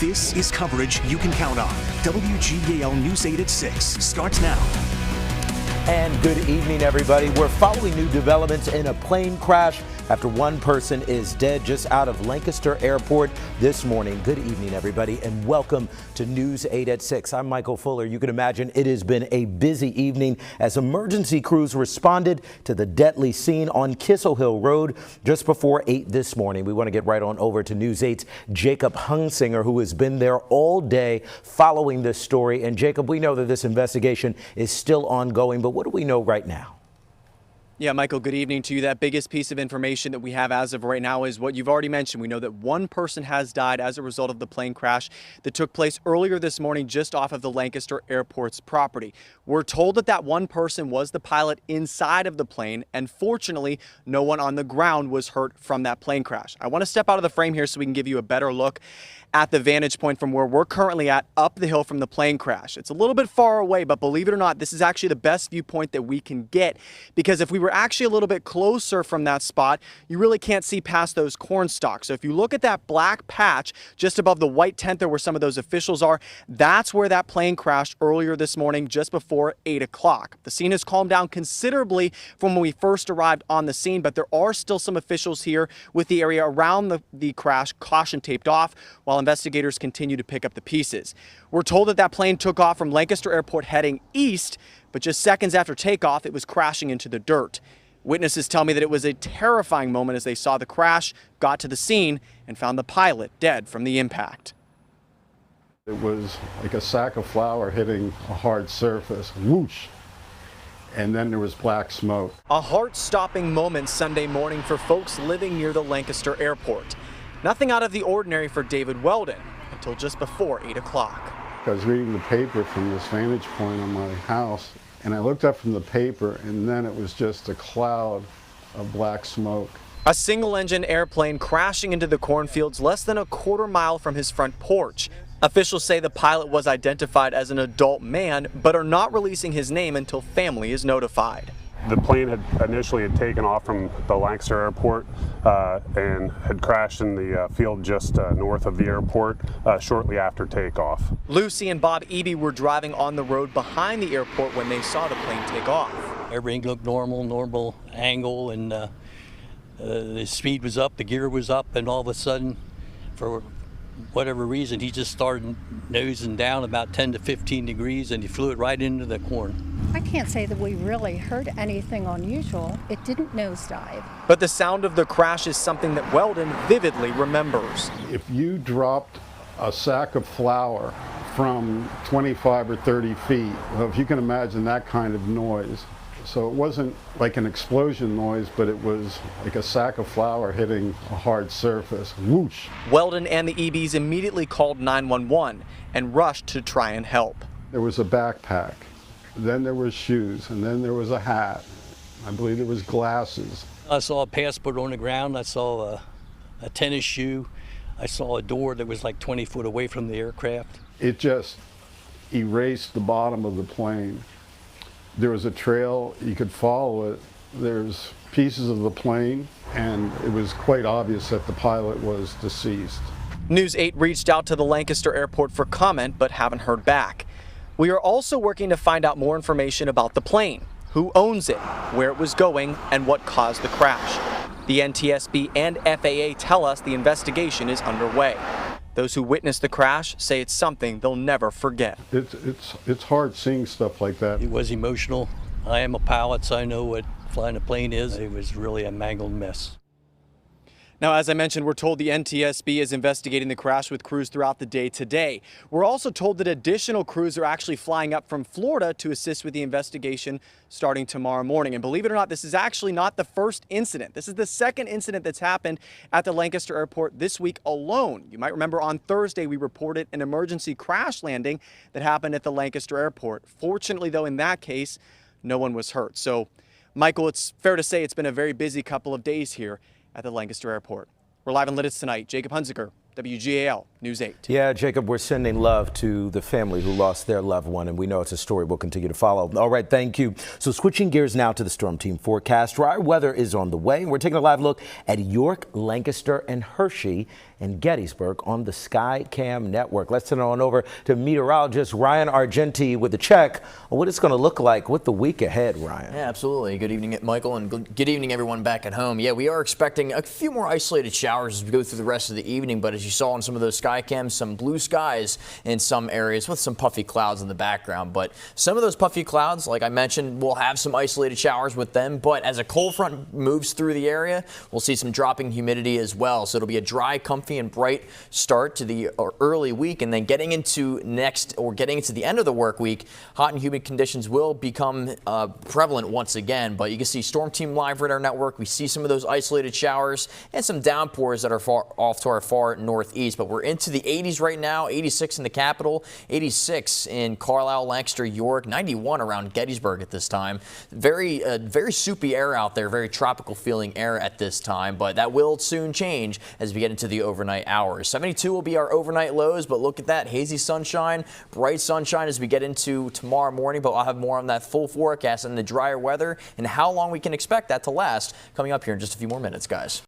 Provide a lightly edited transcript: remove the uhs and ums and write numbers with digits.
This is coverage you can count on. WGAL News 8 at 6 starts now. And good evening, everybody. We're following new developments in a plane crash after one person is dead just out of Lancaster Airport this morning. Good evening, everybody, and welcome to News 8 at 6. I'm Michael Fuller. You can imagine it has been a busy evening as emergency crews responded to the deadly scene on Kissel Hill Road just before 8 this morning. We want to get right on over to News 8's Jacob Hunsinger, who has been there all day following this story. And Jacob, we know that this investigation is still ongoing, but what do we know right now? Yeah, Michael, good evening to you. That biggest piece of information that we have as of right now is what you've already mentioned. We know that one person has died as a result of the plane crash that took place earlier this morning just off of the Lancaster Airport's property. We're told that that one person was the pilot inside of the plane, and fortunately, no one on the ground was hurt from that plane crash. I want to step out of the frame here so we can give you a better look at the vantage point from where we're currently at up the hill from the plane crash. It's a little bit far away, but believe it or not, this is actually the best viewpoint that we can get, because if we were actually a little bit closer from that spot, you really can't see past those corn stalks. So if you look at that black patch just above the white tent there where some of those officials are, that's where that plane crashed earlier this morning just before 8 o'clock. The scene has calmed down considerably from when we first arrived on the scene, but there are still some officials here with the area around the crash caution taped off while investigators continue to pick up the pieces. We're told that that plane took off from Lancaster Airport heading east, but just seconds after takeoff, it was crashing into the dirt. Witnesses tell me that it was a terrifying moment as they saw the crash, got to the scene, and found the pilot dead from the impact. It was like a sack of flour hitting a hard surface, whoosh, and then there was black smoke. A heart-stopping moment Sunday morning for folks living near the Lancaster Airport. Nothing out of the ordinary for David Weldon until just before 8 o'clock. I was reading the paper from this vantage point on my house, and I looked up from the paper, and then it was just a cloud of black smoke. A single-engine airplane crashing into the cornfields less than a quarter mile from his front porch. Officials say the pilot was identified as an adult man, but are not releasing his name until family is notified. The plane had initially taken off from the Lancaster Airport and had crashed in the field just north of the airport shortly after takeoff. Lucy and Bob Eby were driving on the road behind the airport when they saw the plane take off. Everything looked normal angle, and the speed was up, the gear was up, and all of a sudden, for whatever reason, he just started nosing down about 10 to 15 degrees, and he flew it right into the corn. I can't say that we really heard anything unusual. It didn't nosedive. But the sound of the crash is something that Weldon vividly remembers. If you dropped a sack of flour from 25 or 30 feet, well, if you can imagine that kind of noise. So it wasn't like an explosion noise, but it was like a sack of flour hitting a hard surface, whoosh. Weldon and the EBs immediately called 911 and rushed to try and help. There was a backpack, then there was shoes, and then there was a hat. I believe there was glasses. I saw a passport on the ground. I saw a tennis shoe. I saw a door that was like 20 foot away from the aircraft. It just erased the bottom of the plane. There was a trail, you could follow it. There's pieces of the plane, and it was quite obvious that the pilot was deceased. News 8 reached out to the Lancaster Airport for comment, but haven't heard back. We are also working to find out more information about the plane, who owns it, where it was going, and what caused the crash. The NTSB and FAA tell us the investigation is underway. Those who witnessed the crash say it's something they'll never forget. It's hard seeing stuff like that. It was emotional. I am a pilot, so I know what flying a plane is. It was really a mangled mess. Now, as I mentioned, we're told the NTSB is investigating the crash with crews throughout the day today. We're also told that additional crews are actually flying up from Florida to assist with the investigation starting tomorrow morning. And believe it or not, this is actually not the first incident. This is the second incident that's happened at the Lancaster Airport this week alone. You might remember on Thursday, we reported an emergency crash landing that happened at the Lancaster Airport. Fortunately, though, in that case, no one was hurt. So, Michael, it's fair to say it's been a very busy couple of days here at the Lancaster Airport. We're live in Lititz tonight. Jacob Hunsinger, WGAL News 8. Yeah, Jacob, we're sending love to the family who lost their loved one, and we know it's a story we'll continue to follow. All right, thank you. So switching gears now to the Storm Team forecast. Dry weather is on the way, and we're taking a live look at York, Lancaster, and Hershey and Gettysburg on the SkyCam network. Let's turn it on over to meteorologist Ryan Argenti with a check on what it's going to look like with the week ahead, Ryan. Yeah, absolutely. Good evening, Michael, and good evening, everyone back at home. Yeah, we are expecting a few more isolated showers as we go through the rest of the evening, but as you saw in some of those SkyCams, some blue skies in some areas with some puffy clouds in the background. But some of those puffy clouds, like I mentioned, will have some isolated showers with them, but as a cold front moves through the area, we'll see some dropping humidity as well. So it'll be a dry, comfy, and bright start to the early week, and then getting into the end of the work week, hot and humid conditions will become prevalent once again. But you can see Storm Team Live Radar Network. We see some of those isolated showers and some downpours that are off to our far northeast. But we're into the 80s right now, 86 in the capital, 86 in Carlisle, Lancaster, York, 91 around Gettysburg at this time. Very soupy air out there, very tropical feeling air at this time, but that will soon change as we get into the overnight hours. 72 will be our overnight lows, but look at that, hazy sunshine, bright sunshine as we get into tomorrow morning, but I'll have more on that full forecast and the drier weather and how long we can expect that to last coming up here in just a few more minutes, guys.